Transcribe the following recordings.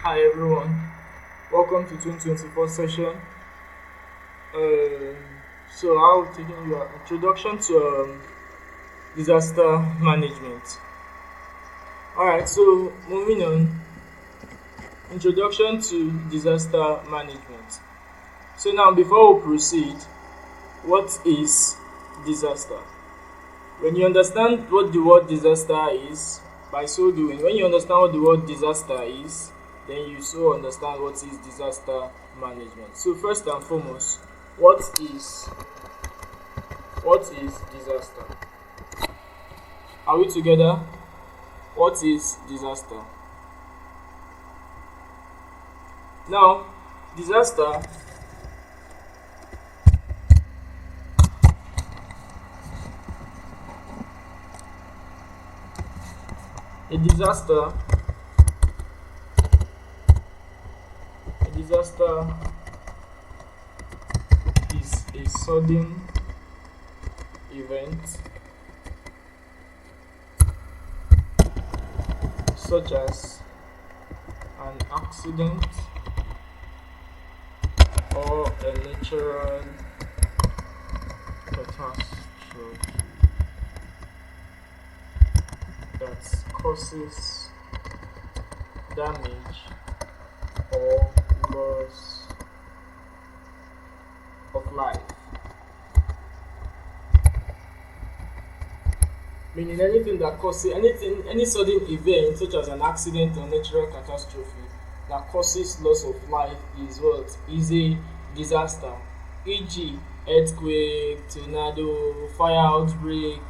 Hi everyone, welcome to 2024 session. Um, I'll be taking your introduction to disaster management. Alright, so moving on, introduction to disaster management. So now, before we proceed, what is disaster? When you understand what the word disaster is, by so doing, when you understand what the word disaster is, then you so understand what is disaster management. So first and foremost, what is disaster? Are we together? What is disaster? Now, disaster a disaster a disaster is a sudden event such as an accident or a natural catastrophe that causes damage or loss of life. Meaning anything that causes any sudden event such as an accident or natural catastrophe that causes loss of life is what? Is a disaster. E.g. earthquake, tornado, fire outbreak,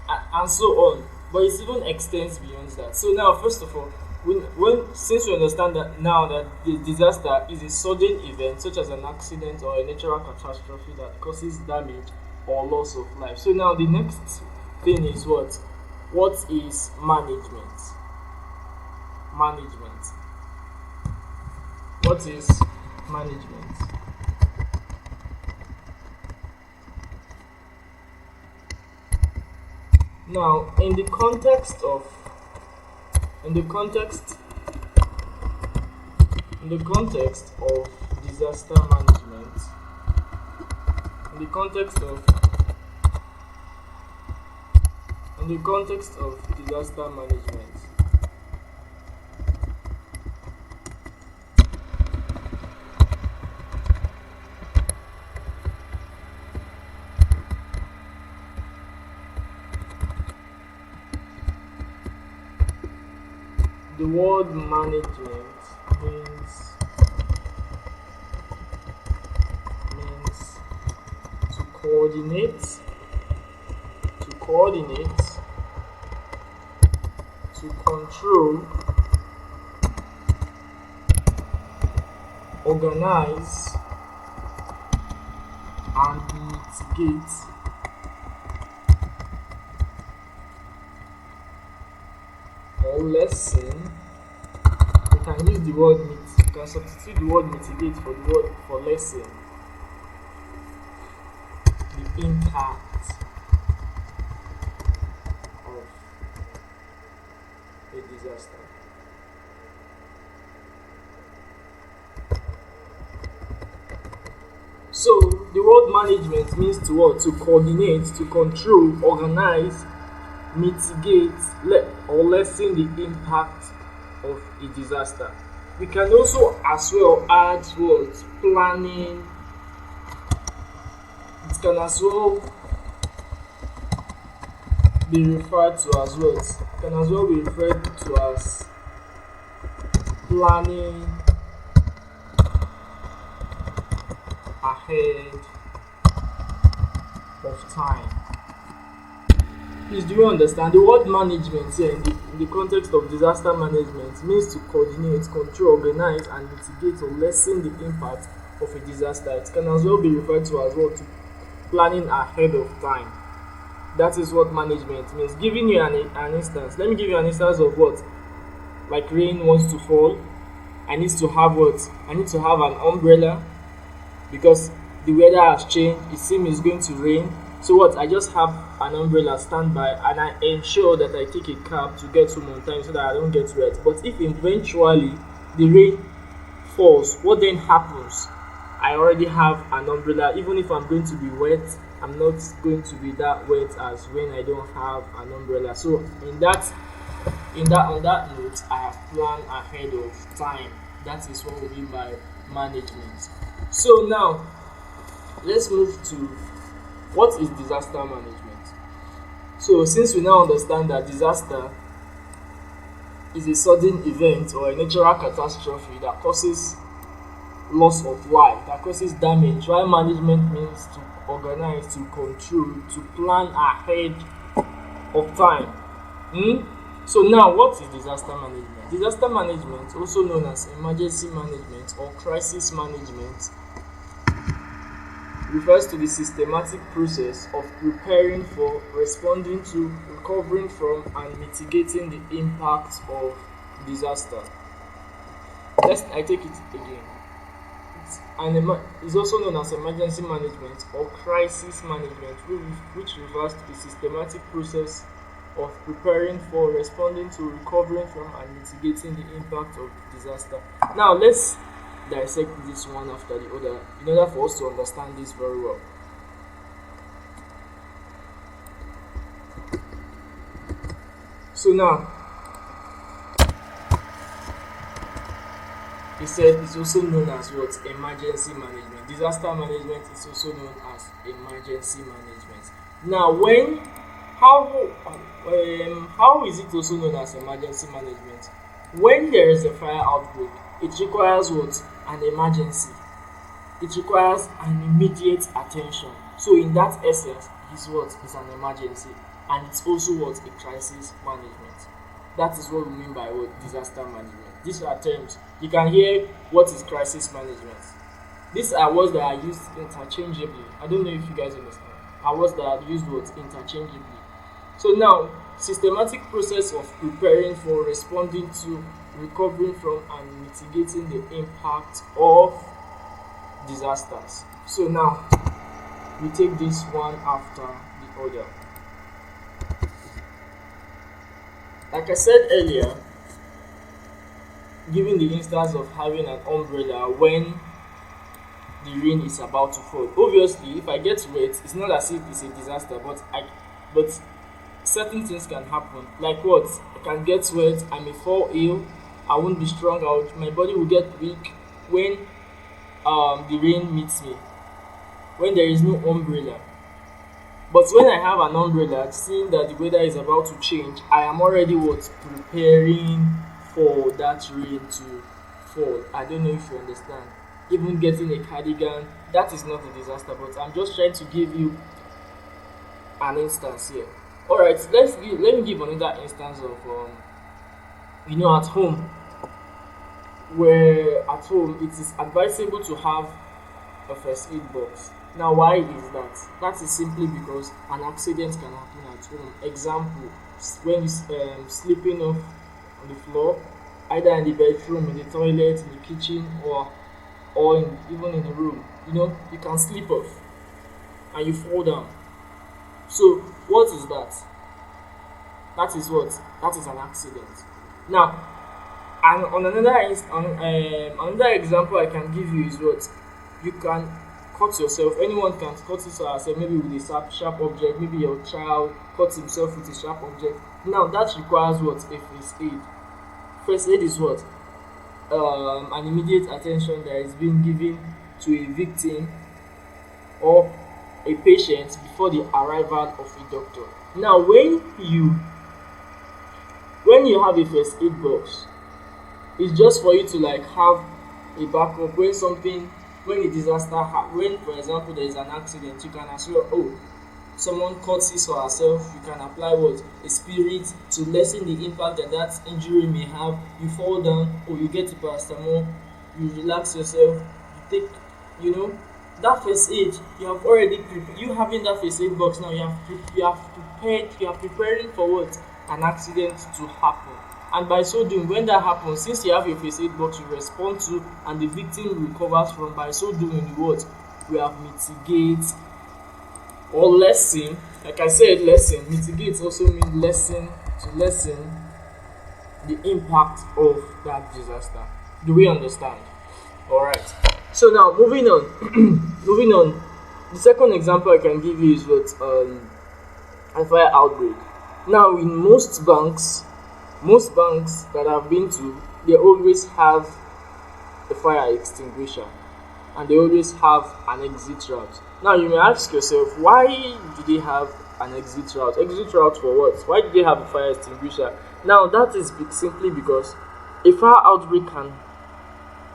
and so on. But it even extends beyond that. So now, first of all, since we understand that now that the disaster is a sudden event such as an accident or a natural catastrophe that causes damage or loss of life. So now the next thing is what? What is management? Management. What is management? Now, in the context of disaster management, in the context of disaster management, the word management means to coordinate, to control, organize, and mitigate or lessen. We can use the word you can substitute the word mitigate for the word for lessen the impact of a disaster. So the word management means to what? To coordinate, to control, organize, mitigate, or lessen the impact of a disaster. We can also as well add what? Planning. It can as well be referred to as what? It can as well be referred to as planning ahead of time. Please, do you understand? The word management here in the context of disaster management means to coordinate, control, organize, and mitigate or lessen the impact of a disaster. It can as well be referred to as well to planning ahead of time. That is what management means. Giving you an instance. Let me give you an instance of what? Like rain wants to fall. I need to have what? I need to have an umbrella because the weather has changed. It seems it's going to rain. So what? I just have an umbrella standby and I ensure that I take a cab to get home on time so that I don't get wet. But if eventually the rain falls, what then happens? I already have an umbrella. Even if I'm going to be wet, I'm not going to be that wet as when I don't have an umbrella. So in that on that note, I have planned ahead of time. That is what we mean by management. So now let's move to what is disaster management. So since we now understand that disaster is a sudden event or a natural catastrophe that causes loss of life, that causes damage, while management means to organize, to control, to plan ahead of time. So now, what is disaster management? Disaster management, also known as emergency management or crisis management, refers to the systematic process of preparing for, responding to, recovering from, and mitigating the impact of disaster. I take it again. It's also known as emergency management or crisis management, which refers to the systematic process of preparing for, responding to, recovering from, and mitigating the impact of disaster. Now, let's dissect this one after the other in order for us to understand this very well. So now, he said it's also known as what? Emergency management. Disaster management is also known as emergency management. Now, how is it also known as emergency management? When there is a fire outbreak, it requires what? An emergency. It requires an immediate attention. So in that essence, is what? Is an emergency, and it's also what? A crisis management. That is what we mean by what? Disaster management. These are terms. You can hear what is crisis management. These are words that are used interchangeably. I don't know if you guys understand. Are words that are used what? Interchangeably. So now, systematic process of preparing for, responding to, recovering from, and mitigating the impact of disasters. So now, we take this one after the other. Like I said earlier, given the instance of having an umbrella when the rain is about to fall. Obviously, if I get wet, it's not as if it's a disaster, but certain things can happen. Like what? I can get wet, I may fall ill, I won't be strong, my body will get weak when the rain meets me, when there is no umbrella. But when I have an umbrella, seeing that the weather is about to change, I am already what? Preparing for that rain to fall. I don't know if you understand. Even getting a cardigan, that is not a disaster, but I'm just trying to give you an instance here. Alright, let me give another instance of at home, where at home it is advisable to have a first aid box. Now, why is that? That is simply because an accident can happen at home. Example, when you sleeping off on the floor, either in the bedroom, in the toilet, in the kitchen, or even in the room. You can sleep off and you fall down. So what is that? That is what? That is an accident. Now, and on another example I can give you is what? You can cut yourself. Anyone can cut himself, maybe with a sharp object. Maybe your child cuts himself with a sharp object. Now that requires what? A first aid. First aid is what? An immediate attention that is being given to a victim or a patient before the arrival of a doctor. Now, when you have a first aid box, it's just for you to have a backup when a disaster happens. When, for example, there is an accident, you can as well, someone cuts his or herself, you can apply what? A spirit to lessen the impact that injury may have. You fall down, or you get a paracetamol, you relax yourself, you take, that first aid. You have already prepared. You having that first aid box now, you are preparing for what? An accident to happen. And by so doing, when that happens, since you have your first aid box, you respond to, and the victim recovers from. By so doing, we have mitigate or lessen. Like I said, lessen. Mitigate also means lessen the impact of that disaster. Do we understand? All right. So now moving on, moving on. The second example I can give you is what a fire outbreak. Now in most banks that I've been to, they always have a fire extinguisher and they always have an exit route. Now you may ask yourself, why do they have an exit route? Exit route for what? Why do they have a fire extinguisher? Now that is simply because a fire outbreak can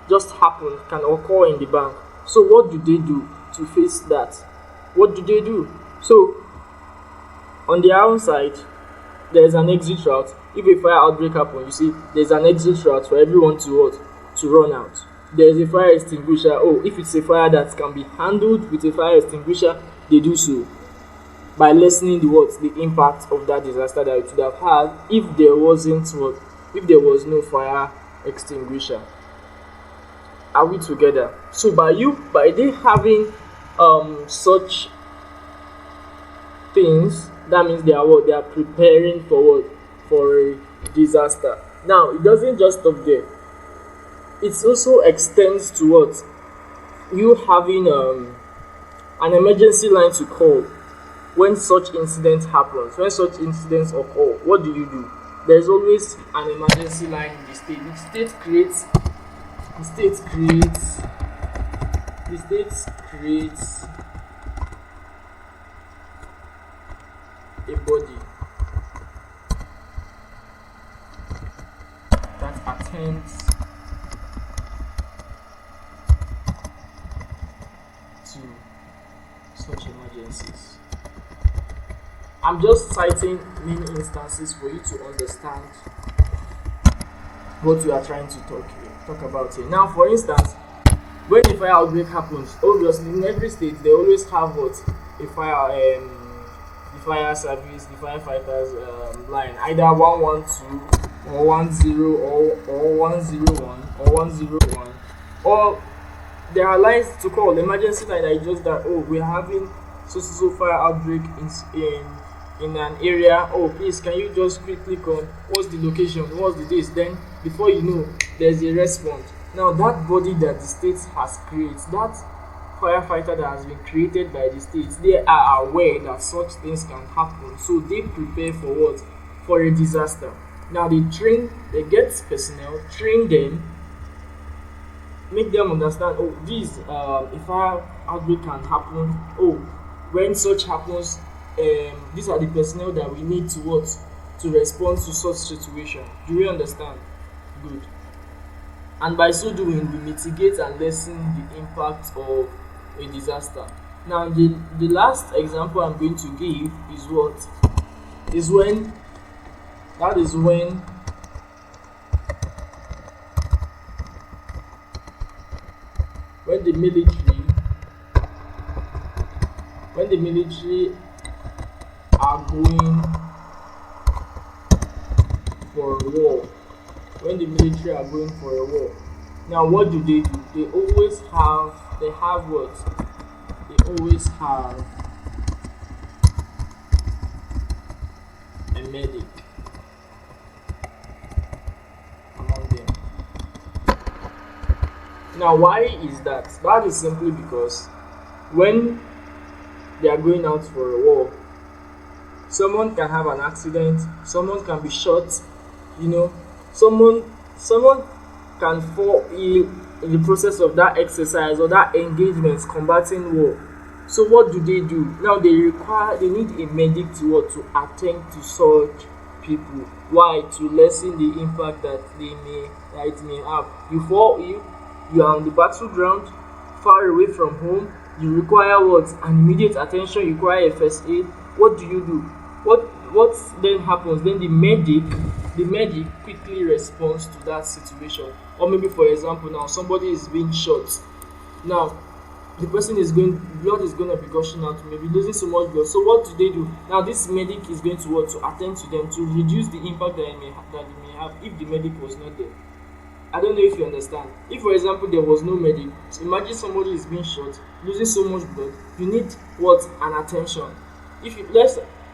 just happen, can occur in the bank. So what do they do to face that? What do they do? So on the outside, there's an exit route. If a fire outbreak happens, you see there's an exit route for everyone to what? To run out. There's a fire extinguisher. Oh, if it's a fire that can be handled with a fire extinguisher, they do so by lessening the impact of that disaster that it would have had if there wasn't what? If there was no fire extinguisher. Are we together? So by they having such things, that means they are what? They are preparing for what? For a disaster. Now it doesn't just stop there. It also extends to what? You having an emergency line to call when such incidents happens. When such incidents occur, what do? There's always an emergency line in the state. The state creates a body that attends to such emergencies. I'm just citing many instances for you to understand what we are trying to talk about here. Now, for instance, when a fire outbreak happens, obviously in every state they always have what? A fire the fire service, the firefighters line, either 112 or 10 or 101 or 101, or there are lines to call, emergency line that is just that, oh, we're having so fire outbreak in an area. Oh, please, can you just quickly come? What's the location? What's the date? Then before you know, there's a response. Now that body that the state has created, that firefighter that has been created by the states, they are aware that such things can happen, so they prepare for what? For a disaster. Now they get personnel, train them, make them understand, oh, this a fire outbreak can happen. Oh, when such happens, these are the personnel that we need to what? To respond to such situation. Do you understand? Good. And by so doing, we mitigate and lessen the impact of a disaster. Now the last example I'm going to give is what? Is when when the military are going for a war. When the military are going for a war. Now what do? They always have what? They always have a medic among them. Now why is that? That is simply because when they are going out for a war, someone can have an accident, someone can be shot, someone can fall ill in the process of that exercise or that engagement combating war. So what do? Now they need a medic to attend to such people. Why? To lessen the impact that it may have. You are on the battleground, far away from home, you require what? An immediate attention, you require a first aid. What do? What then happens? Then the medic quickly responds to that situation. Or maybe, for example, now somebody is being shot. Now the person blood is going to be gushing out, maybe losing so much blood. So what do? Now this medic is going to attend to them to reduce the impact that it may have if the medic was not there. I don't know if you understand. If, for example, there was no medic, so imagine somebody is being shot, losing so much blood. You need an attention. If you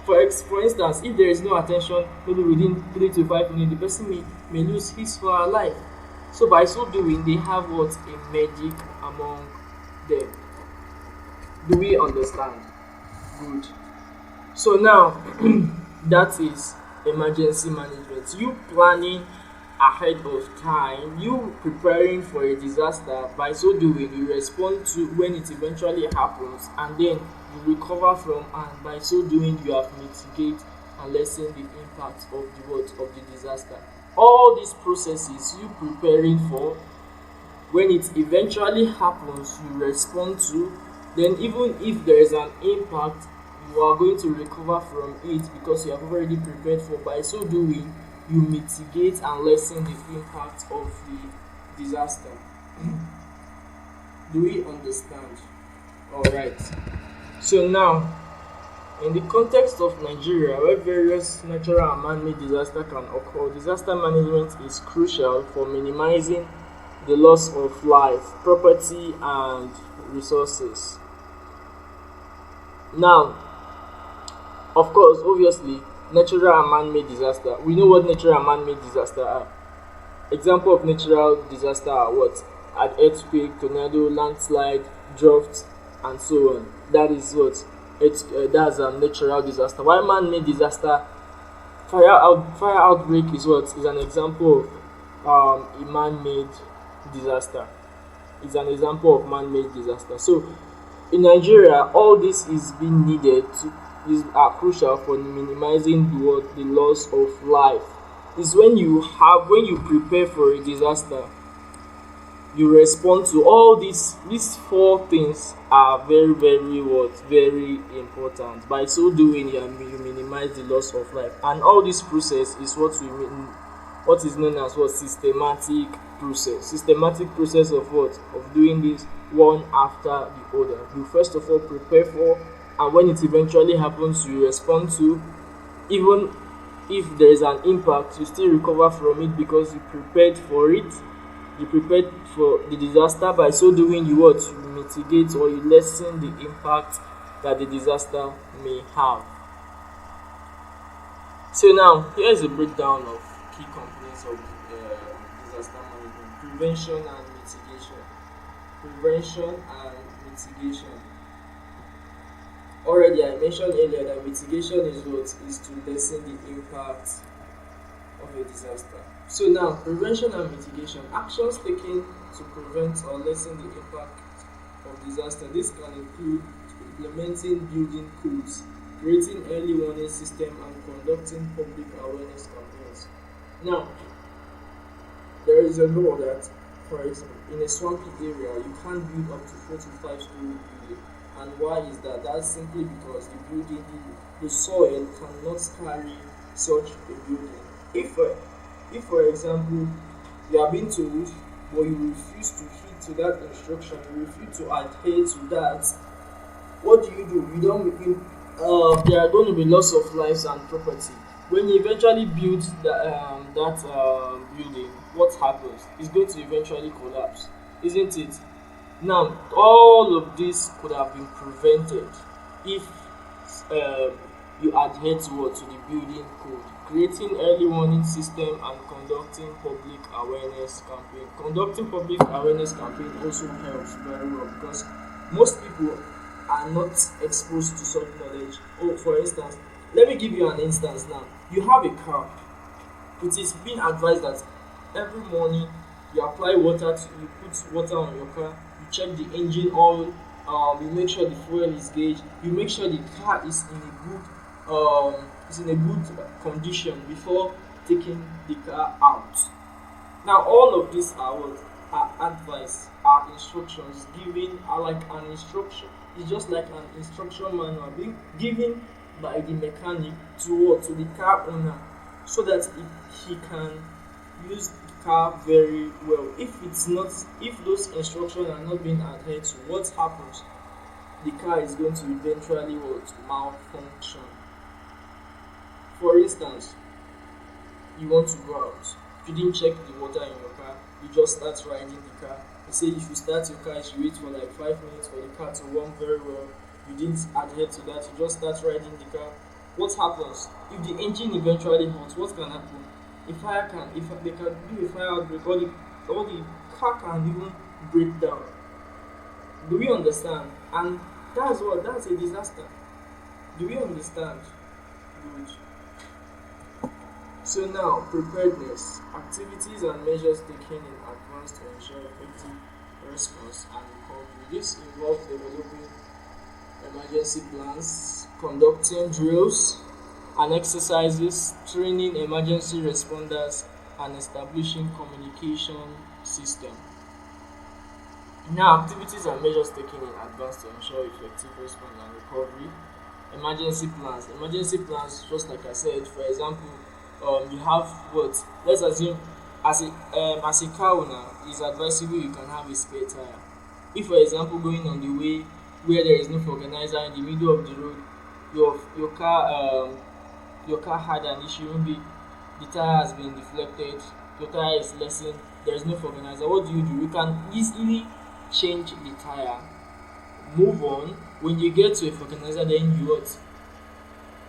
for instance, if there is no attention, maybe within 3 to 5 minutes, the person may lose his or her life. So by so doing, they have what? A medic among them. Do we understand? Good. So now that is emergency management. You planning ahead of time, you preparing for a disaster. By so doing, you respond to when it eventually happens, and then you recover from, and by so doing you have mitigate and lessen the impact of the what of the disaster. All these processes you preparing for, when it eventually happens you respond to, then even if there is an impact you are going to recover from it because you have already prepared for. By so doing you mitigate and lessen the impact of the disaster. Do we understand? All right. So now, in the context of Nigeria, where various natural and man-made disasters can occur, disaster management is crucial for minimizing the loss of life, property, and resources. Now, of course, obviously, natural and man-made disaster. We know what natural and man-made disaster are. Example of natural disaster are what? An earthquake, tornado, landslide, drought, and so on. That is what? That's a natural disaster. While man-made disaster, fire outbreak is what? Is an example of a man-made disaster. It's an example of man-made disaster. So in Nigeria, all this is being needed to is are crucial for minimizing the loss of life. Is when you prepare for a disaster, you respond to all these four things are very very what very important. By so doing you minimize the loss of life, and all this process is what is known as what systematic process of what of doing this one after the other. You first of all prepare for, and when it eventually happens you respond to. Even if there is an impact you still recover from it because you prepared for it. You prepared for the disaster. By so doing you what you mitigate or you lessen the impact that the disaster may have. So now here is a breakdown of key components of disaster management: prevention and mitigation. Prevention and mitigation. Already I mentioned earlier that mitigation is to lessen the impact of a disaster. So now, prevention and mitigation: actions taken to prevent or lessen the impact of disaster. This can include implementing building codes, creating early warning system, and conducting public awareness campaigns. Now, there is a law that, for example, in a swampy area, you can't build up to 4 to 5 story building. And why is that? That's simply because the soil cannot carry such a building. If for example you are being told but you refuse to heed to that instruction, you refuse to adhere to that, what do? You don't there are going to be loss of lives and property. When you eventually build that building, what happens? It's going to eventually collapse, isn't it? Now, all of this could have been prevented if you adhere to the building code, creating early warning system, and conducting public awareness campaign. Conducting public awareness campaign also helps very well because most people are not exposed to such knowledge. Oh, for instance, let me give you an instance now. You have a car. It is being advised that every morning you apply water you put water on your car, you check the engine oil, you make sure the fuel is gauged, you make sure the car is in a good condition before taking the car out. Now all of these are what are advice, are instructions given, are like an instruction. It's just like an instruction manual being given by the mechanic to the car owner so that he can use the car very well. If those instructions are not being adhered to, what happens? The car is going to eventually malfunction. For instance, you want to go out, you didn't check the water in your car, you just start riding the car. They say if you start your car, you should wait for like 5 minutes for the car to warm very well. You didn't adhere to that, you just start riding the car. What happens? If the engine eventually hot, what can happen? If they can do a fire outbreak, or the car can even break down. Do we understand? And that's a disaster. Do we understand? Good. So now, preparedness, activities and measures taken in advance to ensure effective response and recovery. This involves developing emergency plans, conducting drills and exercises, training emergency responders, and establishing communication system. Now, activities and measures taken in advance to ensure effective response and recovery. Emergency plans. Emergency plans, just like I said, for example, you have what? Let's assume as a car owner, it's advisable you can have a spare tire. If, for example, going on the way where there is no organizer in the middle of the road, your car had an issue. Maybe the tire has been deflected, your tire is lessened, there is no organizer. What do? You can easily change the tire, move on. When you get to a organizer, then you what?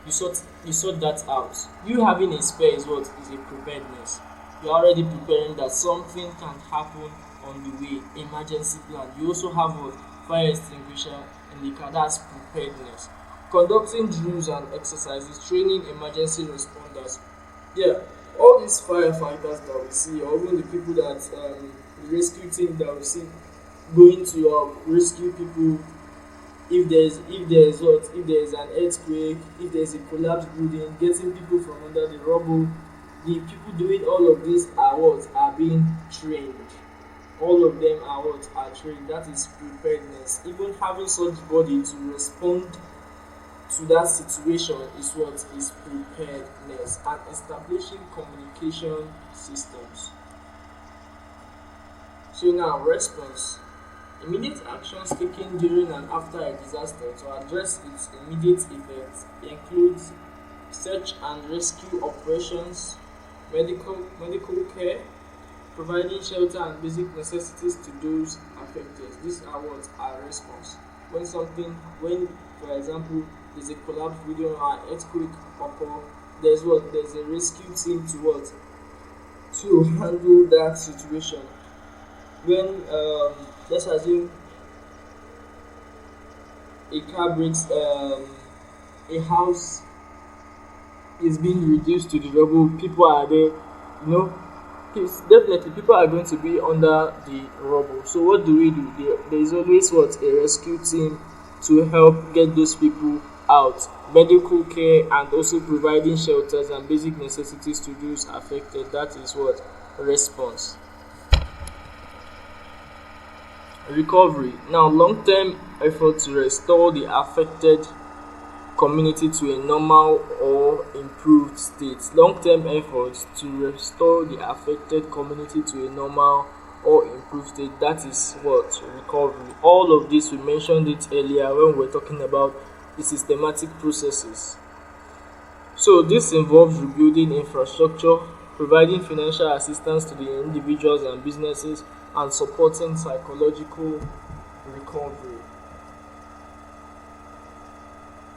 You sort that out. You having a spare is what? Is a preparedness. You're already preparing that something can happen on the way. Emergency plan. You also have a fire extinguisher in the car. That's preparedness. Conducting drills and exercises, training emergency responders. Yeah, all these firefighters that we see, or even the people that the rescue team that we see going to rescue people if there is an earthquake, if there is a collapsed building, getting people from under the rubble. The people doing all of this are what? Are being trained. All of them are what? Are trained. That is preparedness. Even having such body to respond to that situation is what? Is preparedness. And establishing communication systems. So now, response. Immediate actions taken during and after a disaster to address its immediate effects includes search and rescue operations, medical care, providing shelter and basic necessities to those affected. These are what are response. When for example there's a collapse building or an earthquake occur, there's a rescue team to what? To handle that situation. When let's assume a car breaks, a house is being reduced to the rubble, people are there, definitely people are going to be under the rubble. So what do? There is always what? A rescue team to help get those people out, medical care, and also providing shelters and basic necessities to those affected. That is what? Response. Recovery. Now, long-term effort to restore the affected community to a normal or improved state. Long-term effort to restore the affected community to a normal or improved state. That is what? Recovery. All of this, we mentioned it earlier when we were talking about the systematic processes. So this involves rebuilding infrastructure, providing financial assistance to the individuals and businesses, and supporting psychological recovery.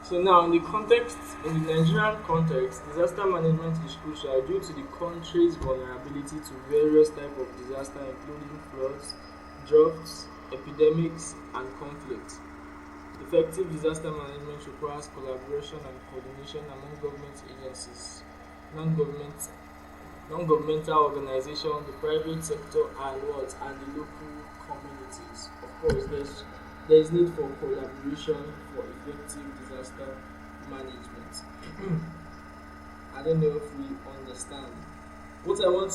So now, in the Nigerian context, disaster management is crucial due to the country's vulnerability to various types of disaster, including floods, droughts, epidemics, and conflict. Effective disaster management requires collaboration and coordination among government agencies, non-governmental organizations, the private sector, and the local communities. Of course, there's need for collaboration for effective disaster management. I don't know if we understand. What I want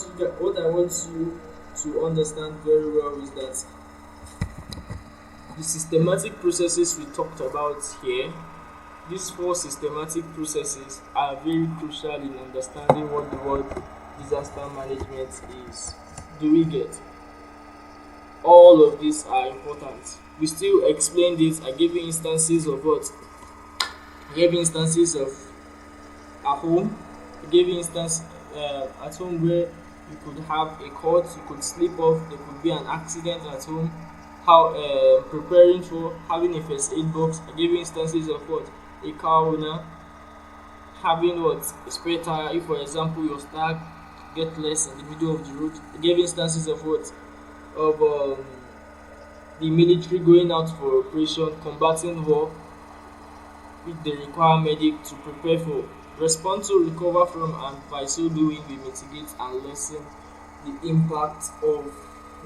you to understand very well is that the systematic processes we talked about here, these 4 systematic processes, are very crucial in understanding what the word disaster management is. Do we get? All of these are important. We still explained it. I gave you instances of what? I gave you instances of at home. I gave you instance at home where you could have a cut, you could slip off, there could be an accident at home. How preparing for having a first aid box. I gave you instances of what? A car owner having what? A spare tire. If, for example, your get less in the middle of the road. They gave instances of what of the military going out for operation, combating war, which they require medic to prepare for, respond to, recover from, and by so doing, we mitigate and lessen the impact of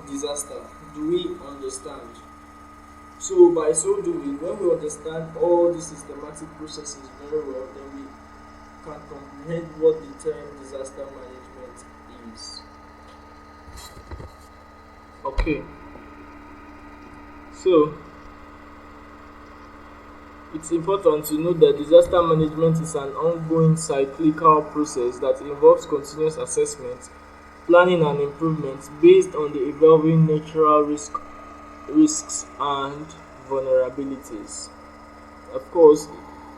disaster. Do we understand? So, by so doing, when we understand all the systematic processes very well, then we can comprehend what the term disaster management is. Okay, so it's important to note that disaster management is an ongoing cyclical process that involves continuous assessment, planning, and improvement based on the evolving natural risks and vulnerabilities. Of course,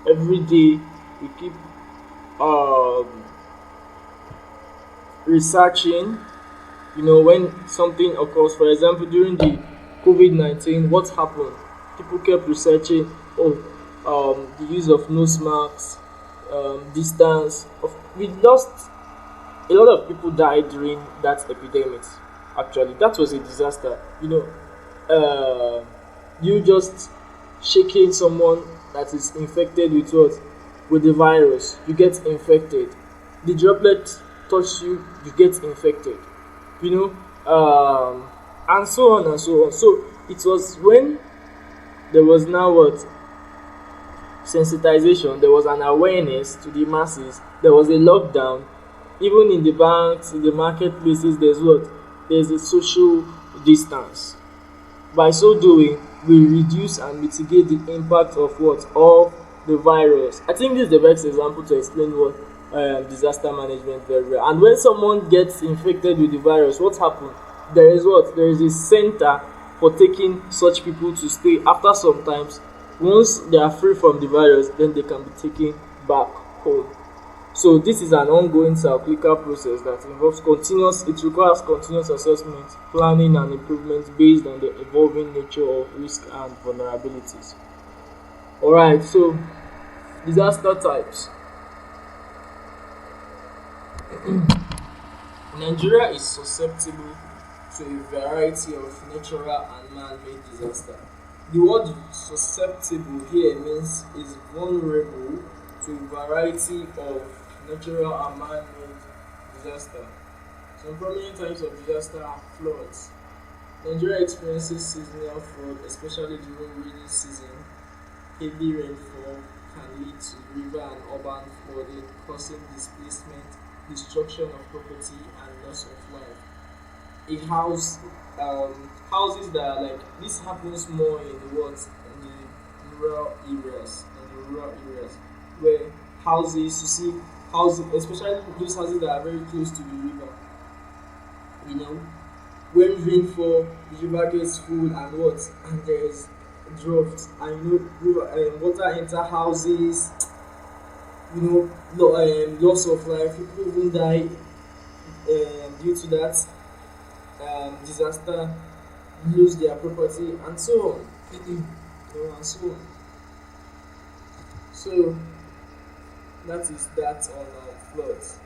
every day we keep um, researching. When something occurs, for example, during the COVID-19, what happened? People kept researching. Oh, the use of nose masks, distance. We lost a lot of people died during that epidemic. Actually, that was a disaster. You just shaking someone that is infected with what? With the virus, you get infected. The droplet touch you, you get infected. You and so on and so on. So it was when there was now what? Sensitization, there was an awareness to the masses, there was a lockdown. Even in the banks, in the marketplaces, there's a social distance. By so doing, we reduce and mitigate the impact of what? Of the virus. I think this is the best example to explain what disaster management very well. And when someone gets infected with the virus, what happens? There is what? There is a center for taking such people to stay. After some times, once they are free from the virus, then they can be taken back home. So this is an ongoing cyclical process that it requires continuous assessment, planning, and improvement based on the evolving nature of risk and vulnerabilities. Alright, so disaster types. Nigeria is susceptible to a variety of natural and man-made disaster. The word susceptible here means is vulnerable to a variety of natural and man-made disaster. Some prominent types of disaster are floods. Nigeria experiences seasonal flood, especially during rainy season. Heavy rainfall can lead to river and urban flooding, causing displacement, destruction of property, and loss of life. A house, houses that are like this happens more in the what in the rural areas where houses you see houses, especially those houses that are very close to the river. You know, when rainfall, the river gets full and what, and there is drought, and water enter houses. Loss of life. People even die due to that disaster, lose their property, and so on. And so on. So that is that on floods.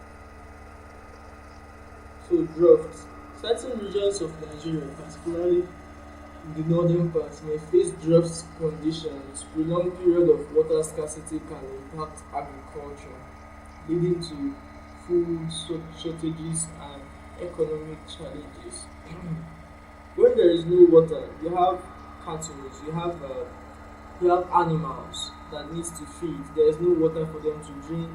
So drought. Certain regions of Nigeria, particularly in the northern part, may face drought conditions. Prolonged period of water scarcity can impact agriculture, leading to shortages and economic challenges. When there is no water, you have cattle, you have animals that needs to feed. There is no water for them to drink.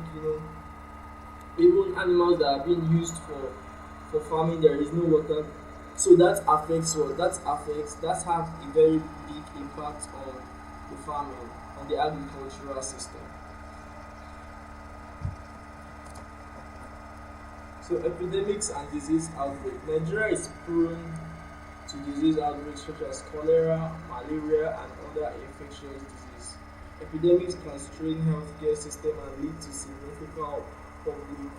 Even animals that are being used for farming, there is no water. So that affects what? That has a very big impact on the farming, on the agricultural system. So epidemics and disease outbreak. Nigeria is prone to disease outbreaks such as cholera, malaria, and other infectious diseases. Epidemics can strain healthcare system and lead to significant public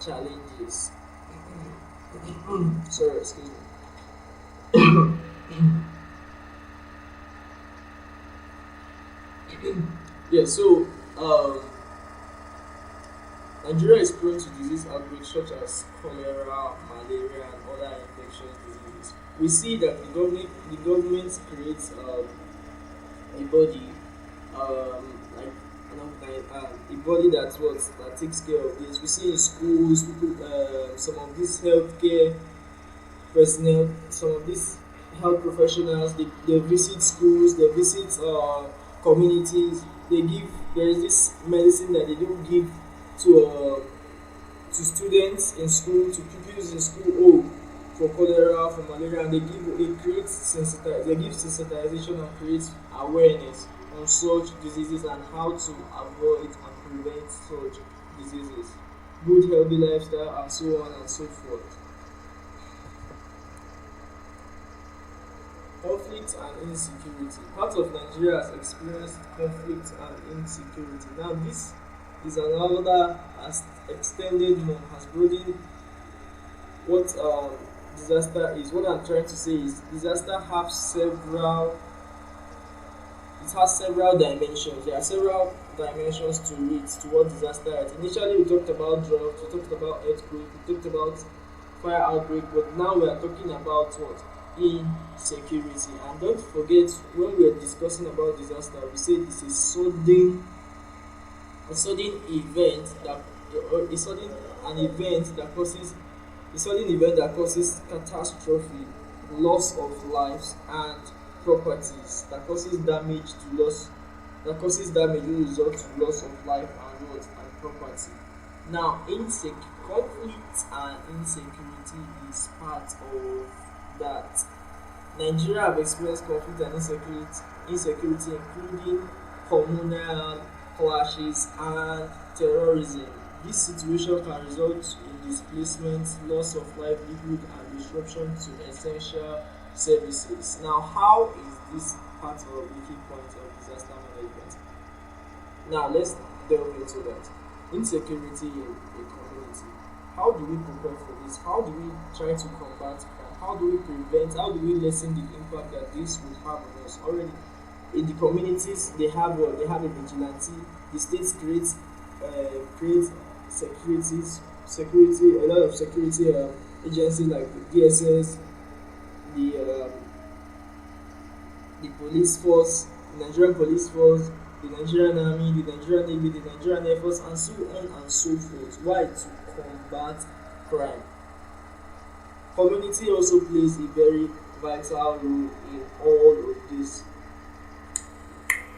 challenges. Sorry, excuse me. Yeah, so Nigeria is prone to disease outbreaks such as cholera, malaria, and other infectious diseases. We see that the government creates a body, like a body that takes care of this. We see in schools, people, some of these healthcare personnel, some of these health professionals, they visit schools, they visit communities. They give there is this medicine that they don't give to students in school, to pupils in school. Oh, for cholera, for malaria, and they give sensitization and create awareness on such diseases and how to avoid and prevent such diseases. Good healthy lifestyle and so on and so forth. Conflict and insecurity. Part of Nigeria has experienced conflict and insecurity. Now, this is another has extended more, has broadened what disaster is. What I'm trying to say is disaster have several it has several dimensions. There are several dimensions to it, to what disaster is. Initially, we talked about drought, we talked about earthquake, we talked about fire outbreak, but now we are talking about what? Insecurity. And don't forget, when we are discussing about disaster, we say it's a sudden event that a sudden an event that causes a sudden event that causes catastrophe, loss of lives and properties, that causes damage will result to loss of life and what and property. Now, conflict and insecurity is part of that. Nigeria have experienced conflict and insecurity including communal clashes and terrorism. This situation can result in displacement, loss of livelihood, and disruption to essential services. Now, how is this part of the key point of disaster management? Now, let's delve into that. Insecurity in a community. How do we prepare for this? How do we try to combat crime? How do we prevent? How do we lessen the impact that this would have on us? Already in the communities, they have what? They have a vigilante. The states create security, a lot of security agencies like the DSS, the the police force, the Nigerian police force, the Nigerian army, the Nigerian navy, the Nigerian air force, and so on and so forth. Why? To combat crime. Community also plays a very vital role in all of this.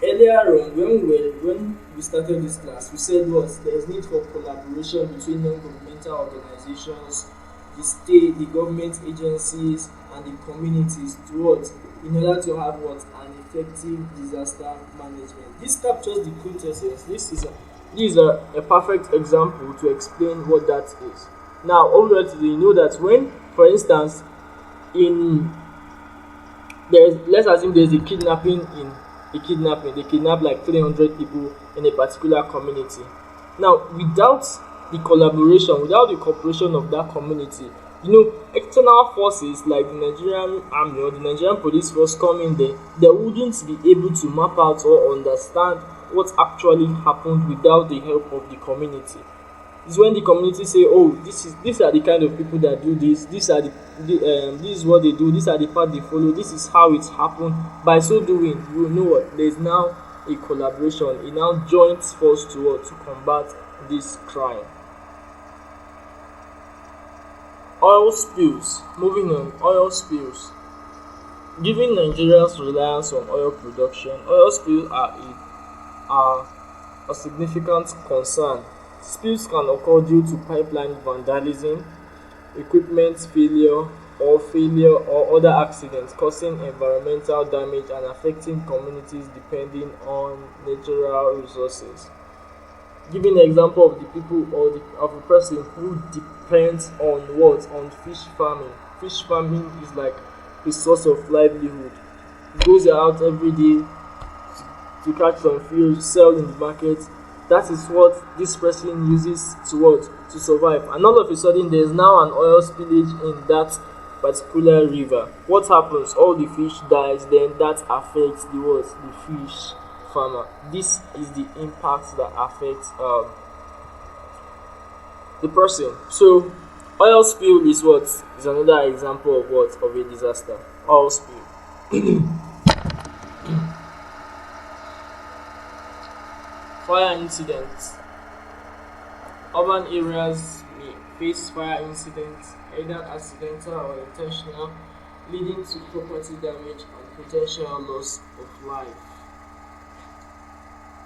Earlier on, when we started this class, we said what there is need for collaboration between non-governmental organizations, the state, the government agencies, and the communities to what in order to have what an effective disaster management. This captures the quintessence. This is a perfect example to explain what that is. Now, obviously, you know that when, for instance, in let's assume there's they kidnap like 300 people in a particular community. Now, without the collaboration, without the cooperation of that community, external forces like the Nigerian army or the Nigerian police force come in there, they wouldn't be able to map out or understand what actually happened without the help of the community. It's when the community say, "Oh, these are the kind of people that do this. This is what they do. These are the path they follow. This is how it happened." By so doing, you know what? There is now a collaboration, a now joint force to combat this crime. Oil spills. Moving on, oil spills. Given Nigeria's reliance on oil production, oil spills are a significant concern. Spills can occur due to pipeline vandalism, equipment failure or other accidents, causing environmental damage and affecting communities depending on natural resources. Giving an example of the people of a person who depends on what? On fish farming. Fish farming is like a source of livelihood. He goes out every day to catch some fish, sell in the market. That is what this person uses to survive. And all of a sudden, there is now an oil spillage in that particular river. What happens? All the fish dies. Then that affects the fish farmer. This is the impact that affects the person. So oil spill is what is another example of what of a disaster. Oil spill. Fire incidents. Urban areas may face fire incidents, either accidental or intentional, leading to property damage and potential loss of life.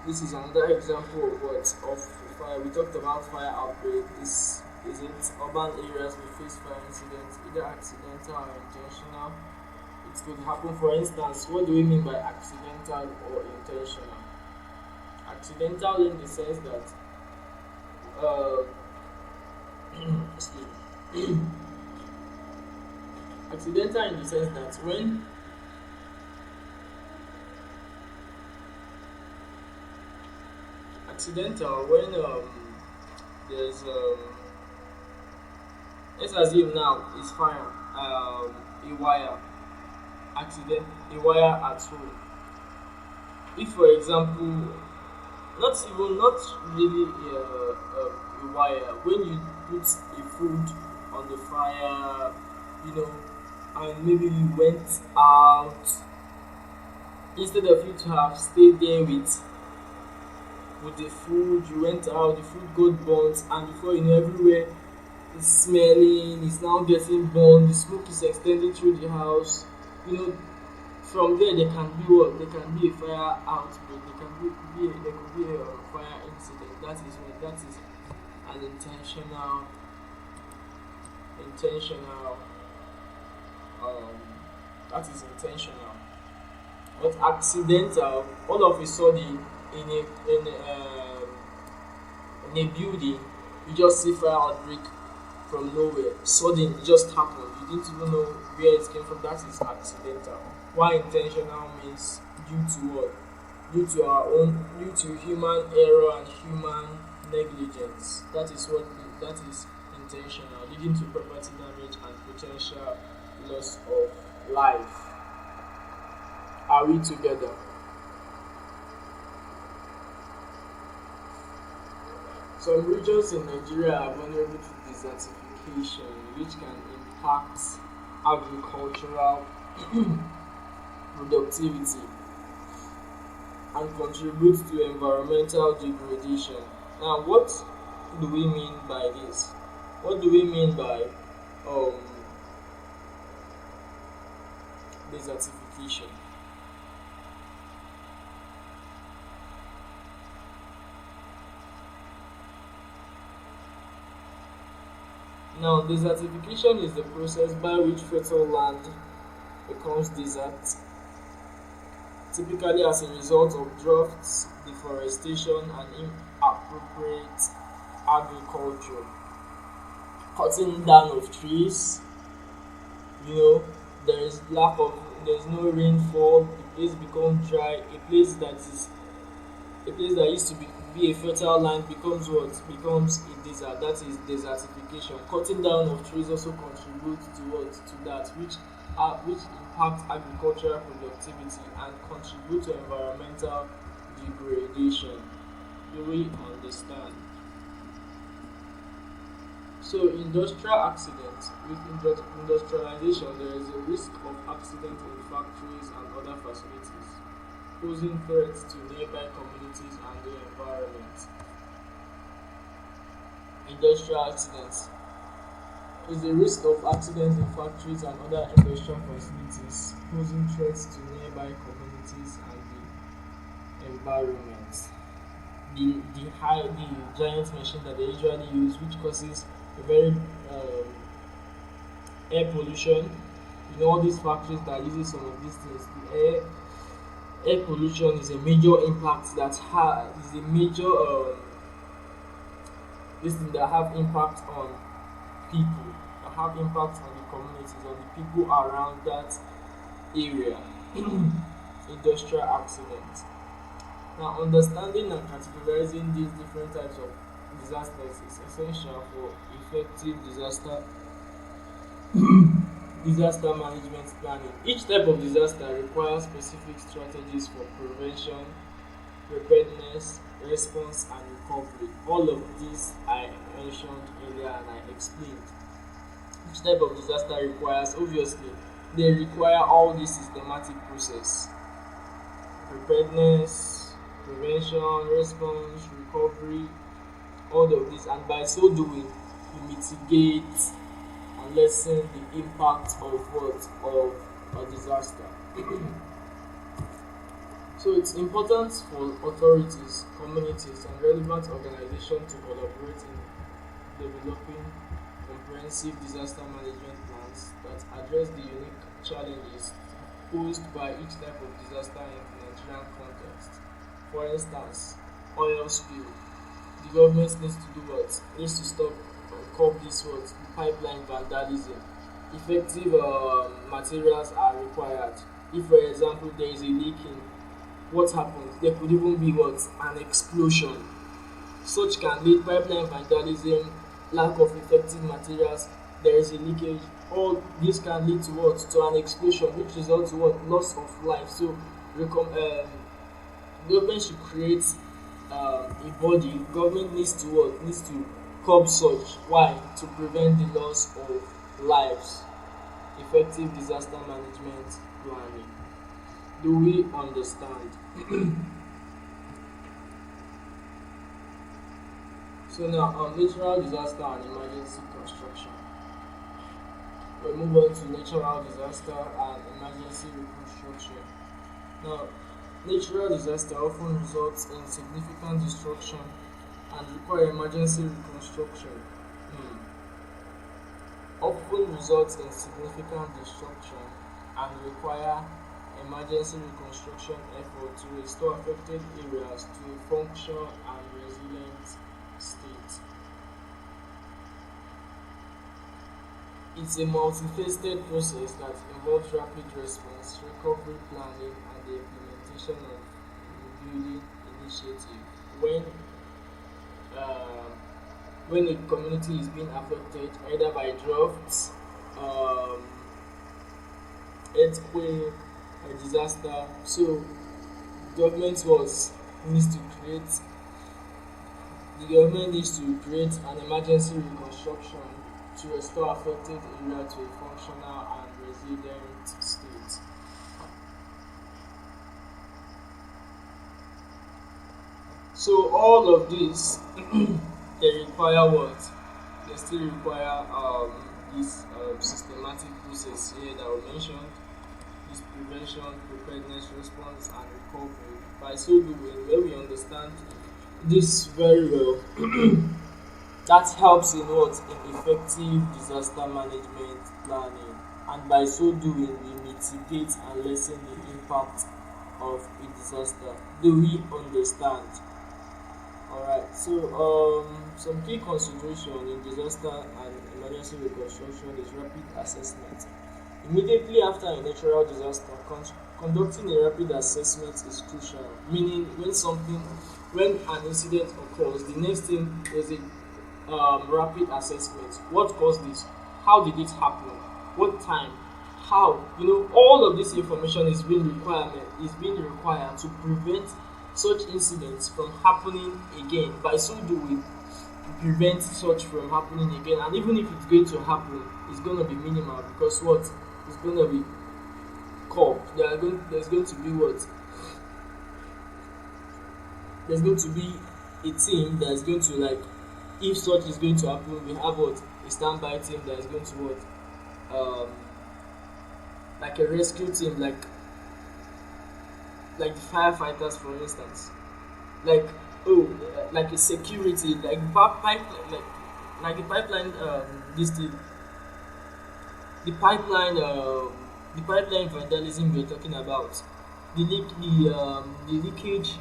This is another example of what of fire. We talked about fire outbreak. This is it. Urban areas may face fire incidents, either accidental or intentional. It could happen. For instance, what do we mean by accidental or intentional? Accidental in the sense that uh, excuse me. Accidental in the sense that when accidental when there's let's assume now it's fire, a wire accident, a wire at home. If for example, not really a wire, when you put a food on the fire, you know, and maybe you went out, instead of you to have stayed there with the food, you went out, the food got burnt, and before you know, everywhere is smelling, it's now getting burnt, the smoke is extending through the house. You know, from there there can be what? There can be a fire outbreak, there could be a fire incident. That is an intentional um that is intentional. But accidental, all of a sudden in a building, you just see fire outbreak from nowhere. Sudden, it just happened. You didn't even know where it came from. That is accidental. Why intentional means due to what? Due to human error and human negligence. That is intentional, leading to property damage and potential loss of life. Are we together? Some regions in Nigeria are vulnerable to desertification, which can impact agricultural productivity and contribute to environmental degradation. Now, what do we mean by this? What do we mean by um, desertification? Now, desertification is the process by which fertile land becomes desert, typically as a result of droughts, deforestation, and inappropriate agriculture, cutting down of trees. You know, there is no rainfall. The place becomes dry. A place that used to be a fertile land becomes what? Becomes a desert. That is desertification. Cutting down of trees also contributes to what? To that, which impact agricultural productivity and contribute to environmental degradation. Do we understand? So industrial accidents. With industrialization, there is a risk of accident in factories and other facilities, posing threats to nearby communities and the environment. Industrial accidents is the risk of accidents in factories and other industrial facilities, posing threats to nearby communities and the environment. The giant machine that they usually use, which causes a very air pollution. You know, all these factories that uses some of these things, the air pollution is a major impact is a major this thing that have impact on people, that have impact on the communities, on the people around that area. Industrial accidents. Now, understanding and categorizing these different types of disasters is essential for effective disaster management planning. Each type of disaster requires specific strategies for prevention, preparedness, response, and recovery. All of these I mentioned earlier and I explained. Each type of disaster requires, obviously, they require all this systematic process: preparedness, prevention, response, recovery, all of this, and by so doing, you mitigate and lessen the impact of what of a disaster. So it's important for authorities, communities, and relevant organizations to collaborate in developing comprehensive disaster management plans that address the unique challenges posed by each type of disaster in the Nigerian context. For instance, oil spill. The government needs to do what? Needs to stop and curb this what? Pipeline vandalism. Effective materials are required. If, for example, there is a leak in, what happens? There could even be what? An explosion. Such can lead pipeline vandalism, lack of effective materials, there is a leakage. All this can lead to what? To an explosion, which results to what? Loss of life. So, government should create a body. Government needs to what? Needs to curb such. Why? To prevent the loss of lives. Effective disaster management planning. Do we understand? So now, natural disaster and emergency construction. We move on to natural disaster and emergency reconstruction. Now, natural disaster often results in significant destruction and require emergency reconstruction. Often results in significant destruction and require emergency reconstruction effort to restore affected areas to a functional and resilient state. It's a multifaceted process that involves rapid response, recovery planning, and the implementation of rebuilding initiative. When uh, when a community is being affected either by droughts, um, earthquake, or disaster, so government was needs to create the government needs to create an emergency reconstruction to restore affected area to a functional and resilient state. So all of this they require what? They still require this systematic process here that we mentioned, this prevention, preparedness, response, and recovery. By so doing, when we understand this very well, that helps in what? In effective disaster management planning. And by so doing, we mitigate and lessen the impact of a disaster. Do we understand? Alright, so some key consideration in disaster and emergency reconstruction is rapid assessment. Immediately after a natural disaster, conducting a rapid assessment is crucial. Meaning, when an incident occurs, the next thing is a rapid assessment. What caused this? How did it happen? What time? How? All of this information is being required to prevent such incidents from happening again. By so doing, to prevent such from happening again, and even if it's going to happen, it's going to be minimal because what? It's going to be curbed. There's going to be what? There's going to be a team that's going to, like, if such is going to happen, we have what? A standby team that is going to what? Like a rescue team, like the firefighters, for instance, like, like a security, like like the pipeline, this thing, the pipeline vandalism we're talking about, the leakage,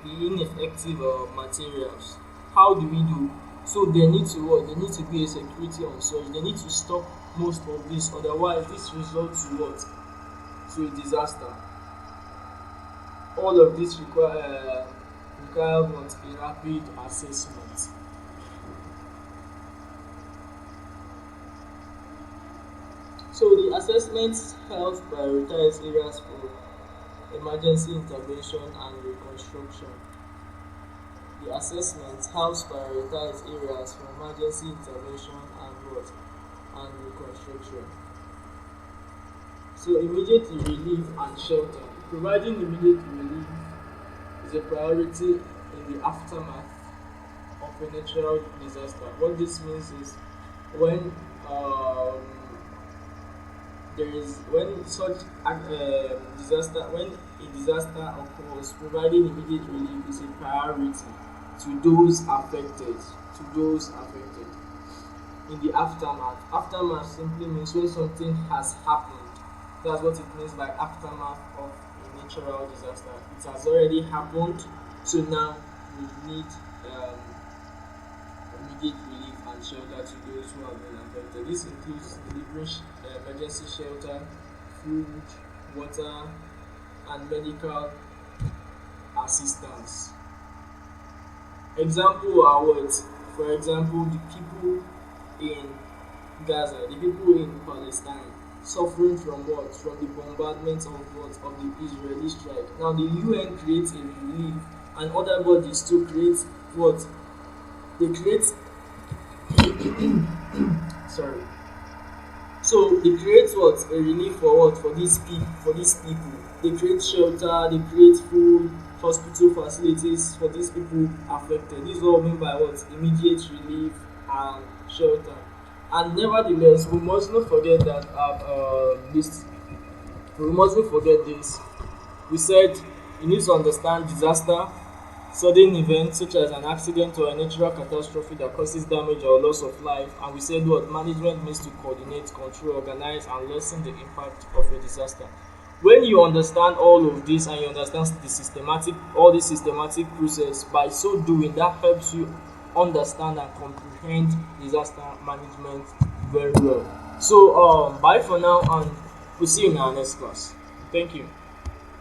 the ineffective materials. How do we do? So they need to what? They need to be a security on such. They need to stop most of this, otherwise this results to what? To a disaster. All of this require what? A rapid assessment. So the assessment helps prioritize areas for emergency intervention and reconstruction. The assessment helps prioritize areas for emergency intervention and what? And reconstruction. So immediate relief and shelter. Providing immediate relief is a priority in the aftermath of a natural disaster. What this means is when there is when such disaster when a disaster occurs, providing immediate relief is a priority to those affected. In the aftermath, aftermath simply means when something has happened. That's what it means by aftermath of a natural disaster. It has already happened, so now we need um, immediate relief and shelter to those who have been affected. This includes delivering emergency shelter, food, water, and medical assistance. Example are what? For example, the people in Gaza, the people in Palestine, suffering from what? From the bombardment of what? Of the Israeli strike. Now the UN creates a relief, and other bodies to create what? They create sorry. So they create what? A relief for what? For these people. They create shelter. They create food, hospital facilities for these people affected. This is what we mean by what? Immediate relief and shelter. And nevertheless, we must not forget that this. We mustn't forget this. We said you need to understand disaster, sudden events such as an accident or a natural catastrophe that causes damage or loss of life, and we said what management means to coordinate, control, organize, and lessen the impact of a disaster. When you understand all of this and you understand all the systematic process, by so doing, that helps you understand and comprehend disaster management very well. So, bye for now, and we'll see you in our next class. Thank you.